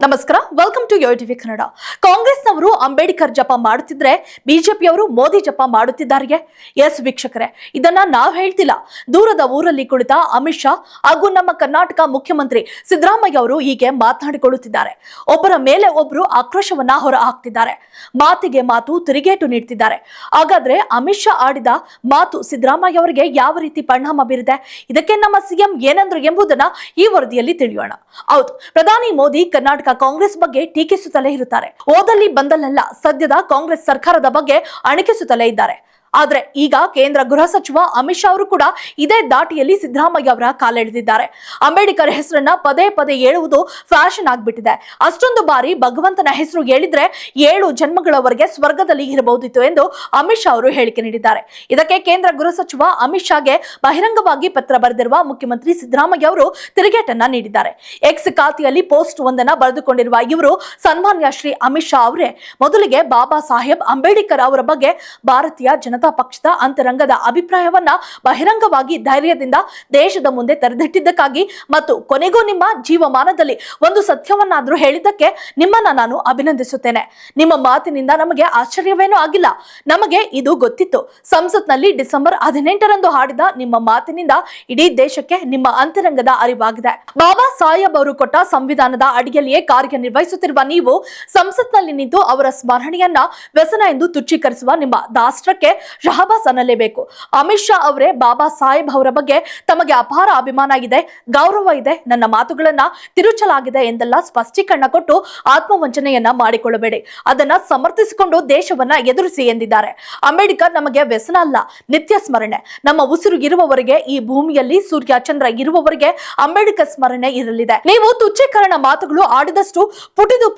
ನಮಸ್ಕಾರ, welcome to YoYo TV Kannada. ಕಾಂಗ್ರೆಸ್ನವರು ಅಂಬೇಡ್ಕರ್ ಜಪ ಮಾಡುತ್ತಿದ್ರೆ ಬಿಜೆಪಿಯವರು ಮೋದಿ ಜಪ ಮಾಡುತ್ತಿದ್ದಾರೆ. ಎಸ್ ವೀಕ್ಷಕರೇ, ಇದನ್ನ ನಾವು ಹೇಳ್ತಿಲ್ಲ. ದೂರದ ಊರಲ್ಲಿ ಕುಳಿತ ಅಮಿತ್ ಶಾ ಹಾಗೂ ನಮ್ಮ ಕರ್ನಾಟಕ ಮುಖ್ಯಮಂತ್ರಿ ಸಿದ್ದರಾಮಯ್ಯ ಅವರು ಹೀಗೆ ಮಾತನಾಡಿಕೊಳ್ಳುತ್ತಿದ್ದಾರೆ. ಒಬ್ಬರ ಮೇಲೆ ಒಬ್ಬರು ಆಕ್ರೋಶವನ್ನ ಹೊರ ಹಾಕ್ತಿದ್ದಾರೆ. ಮಾತಿಗೆ ಮಾತು ತಿರುಗೇಟು ನೀಡ್ತಿದ್ದಾರೆ. ಹಾಗಾದ್ರೆ ಅಮಿತ್ ಶಾ ಆಡಿದ ಮಾತು ಸಿದ್ದರಾಮಯ್ಯ ಅವರಿಗೆ ಯಾವ ರೀತಿ ಪರಿಣಾಮ ಬೀರಿದೆ, ಇದಕ್ಕೆ ನಮ್ಮ ಸಿಎಂ ಏನಂದ್ರು ಎಂಬುದನ್ನ ಈ ವರದಿಯಲ್ಲಿ ತಿಳಿಯೋಣ. ಹೌದು, ಪ್ರಧಾನಿ ಮೋದಿ ಕರ್ನಾಟಕ ಕಾಂಗ್ರೆಸ್ ಬಗ್ಗೆ ಟೀಕಿಸುತ್ತಲೇ ಇರುತ್ತಾರೆ. ಓದಲ್ಲಿ ಬಂದಲ್ಲೆಲ್ಲ ಸದ್ಯದ ಕಾಂಗ್ರೆಸ್ ಸರ್ಕಾರದ ಬಗ್ಗೆ ಅಣಕಿಸುತ್ತಲೇ ಇದ್ದಾರೆ. ಆದ್ರೆ ಈಗ ಕೇಂದ್ರ ಗೃಹ ಸಚಿವ ಅಮಿತ್ ಶಾ ಅವರು ಕೂಡ ಇದೇ ದಾಟಿಯಲ್ಲಿ ಸಿದ್ದರಾಮಯ್ಯ ಅವರ ಕಾಲೆಳೆದಿದ್ದಾರೆ. ಅಂಬೇಡ್ಕರ್ ಹೆಸರನ್ನ ಪದೇ ಪದೇ ಹೇಳುವುದು ಫ್ಯಾಷನ್ ಆಗ್ಬಿಟ್ಟಿದೆ. ಅಷ್ಟೊಂದು ಬಾರಿ ಭಗವಂತನ ಹೆಸರು ಹೇಳಿದ್ರೆ 7 ಜನ್ಮಗಳವರೆಗೆ ಸ್ವರ್ಗದಲ್ಲಿ ಇರಬಹುದಿತ್ತು ಎಂದು ಅಮಿತ್ ಶಾ ಅವರು ಹೇಳಿಕೆ ನೀಡಿದ್ದಾರೆ. ಇದಕ್ಕೆ ಕೇಂದ್ರ ಗೃಹ ಸಚಿವ ಅಮಿತ್ ಶಾಗೆ ಬಹಿರಂಗವಾಗಿ ಪತ್ರ ಬರೆದಿರುವ ಮುಖ್ಯಮಂತ್ರಿ ಸಿದ್ದರಾಮಯ್ಯ ಅವರು ತಿರುಗೇಟನ್ನ ನೀಡಿದ್ದಾರೆ. ಎಕ್ಸ್ ಖಾತೆಯಲ್ಲಿ ಪೋಸ್ಟ್ ಒಂದನ್ನ ಬರೆದುಕೊಂಡಿರುವ ಇವರು, ಸನ್ಮಾನ್ಯ ಶ್ರೀ ಅಮಿತ್ ಶಾ ಅವರೇ, ಮೊದಲಿಗೆ ಬಾಬಾ ಸಾಹೇಬ್ ಅಂಬೇಡ್ಕರ್ ಅವರ ಬಗ್ಗೆ ಭಾರತೀಯ ಜನತಾ ಪಕ್ಷದ ಅಂತರಂಗದ ಅಭಿಪ್ರಾಯವನ್ನ ಬಹಿರಂಗವಾಗಿ ಧೈರ್ಯದಿಂದ ದೇಶದ ಮುಂದೆ ತೆರೆದಿಟ್ಟಿದ್ದಕ್ಕಾಗಿ ಮತ್ತು ಕೊನೆಗೂ ನಿಮ್ಮ ಜೀವಮಾನದಲ್ಲಿ ಒಂದು ಸತ್ಯವನ್ನಾದ್ರೂ ಹೇಳಿದ್ದಕ್ಕೆ ನಿಮ್ಮನ್ನ ನಾನು ಅಭಿನಂದಿಸುತ್ತೇನೆ. ನಿಮ್ಮ ಮಾತಿನಿಂದ ನಮಗೆ ಆಶ್ಚರ್ಯವೇನೂ ಆಗಿಲ್ಲ. ನಮಗೆ ಇದು ಗೊತ್ತಿತ್ತು. ಸಂಸತ್ನಲ್ಲಿ ಡಿಸೆಂಬರ್ 18ರಂದು ಹಾಡಿದ ನಿಮ್ಮ ಮಾತಿನಿಂದ ಇಡೀ ದೇಶಕ್ಕೆ ನಿಮ್ಮ ಅಂತರಂಗದ ಅರಿವಾಗಿದೆ. ಬಾಬಾ ಸಾಹೇಬ್ ಅವರು ಕೊಟ್ಟ ಸಂವಿಧಾನದ ಅಡಿಯಲ್ಲಿಯೇ ಕಾರ್ಯನಿರ್ವಹಿಸುತ್ತಿರುವ ನೀವು ಸಂಸತ್ನಲ್ಲಿ ನಿಂತು ಅವರ ಸ್ಮರಣೆಯನ್ನ ವ್ಯಸನ ಎಂದು ತುಚ್ಛೀಕರಿಸುವ ನಿಮ್ಮ ದಾಷ್ಟ್ರಕ್ಕೆ ಶಹಬಾಸ್ ಅನ್ನಲೇಬೇಕು. ಅಮಿತ್ ಶಾ ಅವರೇ, ಬಾಬಾ ಸಾಹೇಬ್ ಅವರ ಬಗ್ಗೆ ತಮಗೆ ಅಪಾರ ಅಭಿಮಾನ ಇದೆ, ಗೌರವ ಇದೆ, ನನ್ನ ಮಾತುಗಳನ್ನ ತಿರುಚಲಾಗಿದೆ ಎಂದೆಲ್ಲ ಸ್ಪಷ್ಟೀಕರಣ ಕೊಟ್ಟು ಆತ್ಮವಂಚನೆಯನ್ನ ಮಾಡಿಕೊಳ್ಳಬೇಡಿ. ಅದನ್ನ ಸಮರ್ಥಿಸಿಕೊಂಡು ದೇಶವನ್ನ ಎದುರಿಸಿ ಎಂದಿದ್ದಾರೆ. ಅಂಬೇಡ್ಕರ್ ನಮಗೆ ವ್ಯಸನ ಅಲ್ಲ, ನಿತ್ಯ ಸ್ಮರಣೆ. ನಮ್ಮ ಉಸಿರು ಇರುವವರೆಗೆ, ಈ ಭೂಮಿಯಲ್ಲಿ ಸೂರ್ಯ ಚಂದ್ರ ಇರುವವರೆಗೆ ಅಂಬೇಡ್ಕರ್ ಸ್ಮರಣೆ ಇರಲಿದೆ. ನೀವು ತುಚ್ಛೀಕರಣ ಮಾತುಗಳು ಆಡಿದಷ್ಟು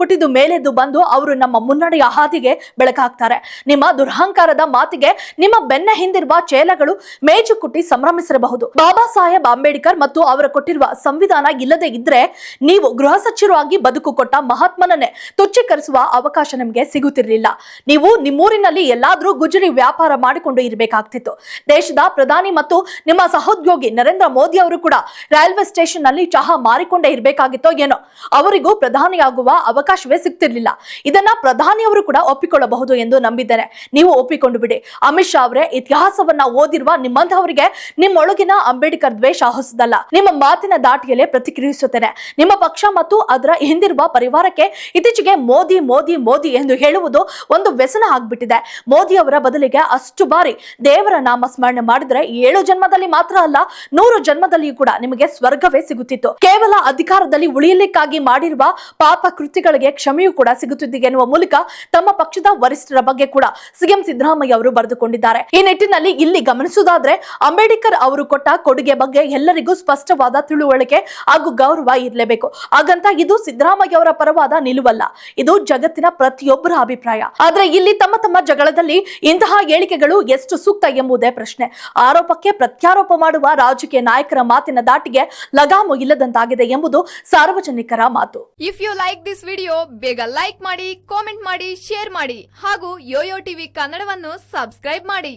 ಪುಟಿದು ಮೇಲೆದ್ದು ಬಂದು ಅವರು ನಮ್ಮ ಮುನ್ನಡೆಯ ಹಾದಿಗೆ ಬೆಳಕಾಗ್ತಾರೆ. ನಿಮ್ಮ ದುರಹಂಕಾರದ ಮಾತಿಗೆ ನಿಮ್ಮ ಬೆನ್ನ ಹಿಂದಿರುವ ಚೇಲಗಳು ಮೇಜು ಕುಟ್ಟಿ ಸಂಭ್ರಮಿಸಿರಬಹುದು. ಬಾಬಾ ಸಾಹೇಬ್ ಅಂಬೇಡ್ಕರ್ ಮತ್ತು ಅವರ ಕೊಟ್ಟಿರುವ ಸಂವಿಧಾನ ಇಲ್ಲದೆ ಇದ್ರೆ ನೀವು ಗೃಹ ಸಚಿವರಾಗಿ ಬದುಕು ಕೊಟ್ಟ ಮಹಾತ್ಮನನ್ನೇ ತುಚ್ಛೀಕರಿಸುವ ಅವಕಾಶ ನಿಮಗೆ ಸಿಗುತ್ತಿರಲಿಲ್ಲ. ನೀವು ನಿಮ್ಮೂರಿನಲ್ಲಿ ಎಲ್ಲಾದ್ರೂ ಗುಜರಿ ವ್ಯಾಪಾರ ಮಾಡಿಕೊಂಡು ಇರಬೇಕಾಗ್ತಿತ್ತು. ದೇಶದ ಪ್ರಧಾನಿ ಮತ್ತು ನಿಮ್ಮ ಸಹೋದ್ಯೋಗಿ ನರೇಂದ್ರ ಮೋದಿ ಅವರು ಕೂಡ ರೈಲ್ವೆ ಸ್ಟೇಷನ್ ನಲ್ಲಿ ಚಹಾ ಮಾರಿಕೊಂಡೇ ಇರಬೇಕಾಗಿತ್ತೋ ಏನೋ. ಅವರಿಗೂ ಪ್ರಧಾನಿಯಾಗುವ ಅವಕಾಶವೇ ಸಿಗ್ತಿರ್ಲಿಲ್ಲ. ಇದನ್ನ ಪ್ರಧಾನಿಯವರು ಕೂಡ ಒಪ್ಪಿಕೊಳ್ಳಬಹುದು ಎಂದು ನಂಬಿದ್ದೇನೆ. ನೀವು ಒಪ್ಪಿಕೊಂಡು ಬಿಡಿ. ಅಮಿತ್ ಶಾ ಅವರೇ, ಇತಿಹಾಸವನ್ನ ಓದಿರುವ ನಿಮ್ಮಂತವರಿಗೆ ನಿಮ್ಮೊಳಗಿನ ಅಂಬೇಡ್ಕರ್ ದ್ವೇಷ ಹೊಸದಲ್ಲ. ನಿಮ್ಮ ಮಾತಿನ ದಾಟಿಯಲ್ಲೇ ಪ್ರತಿಕ್ರಿಯಿಸುತ್ತೇನೆ. ನಿಮ್ಮ ಪಕ್ಷ ಮತ್ತು ಅದರ ಹಿಂದಿರುವ ಪರಿವಾರಕ್ಕೆ ಇತ್ತೀಚೆಗೆ ಮೋದಿ ಮೋದಿ ಮೋದಿ ಎಂದು ಹೇಳುವುದು ಒಂದು ವ್ಯಸನ ಆಗ್ಬಿಟ್ಟಿದೆ. ಮೋದಿ ಅವರ ಬದಲಿಗೆ ಅಷ್ಟು ಬಾರಿ ದೇವರ ನಾಮ ಸ್ಮರಣೆ ಮಾಡಿದ್ರೆ 7 ಜನ್ಮದಲ್ಲಿ ಮಾತ್ರ ಅಲ್ಲ, 100 ಜನ್ಮದಲ್ಲಿಯೂ ಕೂಡ ನಿಮಗೆ ಸ್ವರ್ಗವೇ ಸಿಗುತ್ತಿತ್ತು. ಕೇವಲ ಅಧಿಕಾರದಲ್ಲಿ ಉಳಿಯಲಿಕ್ಕಾಗಿ ಮಾಡಿರುವ ಪಾಪ ಕೃತ್ಯಗಳಿಗೆ ಕ್ಷಮೆಯೂ ಕೂಡ ಸಿಗುತ್ತಿದೆ ಎನ್ನುವ ಮೂಲಕ ತಮ್ಮ ಪಕ್ಷದ ವರಿಷ್ಠರ ಬಗ್ಗೆ ಕೂಡ ಸಿಎಂ ಸಿದ್ದರಾಮಯ್ಯ ಅವರು ಬರೆದುಕೊಂಡಿದ್ದಾರೆ. ಈ ನಿಟ್ಟಿನಲ್ಲಿ ಇಲ್ಲಿ ಗಮನಿಸುವುದಾದ್ರೆ, ಅಂಬೇಡ್ಕರ್ ಅವರು ಕೊಟ್ಟ ಕೊಡುಗೆ ಬಗ್ಗೆ ಎಲ್ಲರಿಗೂ ಸ್ಪಷ್ಟವಾದ ತಿಳುವಳಿಕೆ ಹಾಗೂ ಗೌರವ ಇರಲೇಬೇಕು. ಹಾಗಂತ ಇದು ಸಿದ್ದರಾಮಯ್ಯ ಅವರ ಪರವಾದ ನಿಲುವಲ್ಲ, ಇದು ಜಗತ್ತಿನ ಪ್ರತಿಯೊಬ್ಬರ ಅಭಿಪ್ರಾಯ. ಆದ್ರೆ ಇಲ್ಲಿ ತಮ್ಮ ತಮ್ಮ ಜಗಳದಲ್ಲಿ ಇಂತಹ ಹೇಳಿಕೆಗಳು ಎಷ್ಟು ಸೂಕ್ತ ಎಂಬುದೇ ಪ್ರಶ್ನೆ. ಆರೋಪಕ್ಕೆ ಪ್ರತ್ಯಾರೋಪ ಮಾಡುವ ರಾಜಕೀಯ ನಾಯಕರ ಮಾತಿನ ದಾಟಿಗೆ ಲಗಾಮು ಇಲ್ಲದಂತಾಗಿದೆ ಎಂಬುದು ಸಾರ್ವಜನಿಕರ ಮಾತು. If you like this video, ಬೇಗ ಲೈಕ್ ಮಾಡಿ, ಕಾಮೆಂಟ್ ಮಾಡಿ, ಶೇರ್ ಮಾಡಿ ಹಾಗೂ ಯೋಯೋ ಟಿವಿ ಕನ್ನಡವನ್ನು ಸಬ್ಸ್ಕ್ರೈಬ್ ಮಾಡಿ.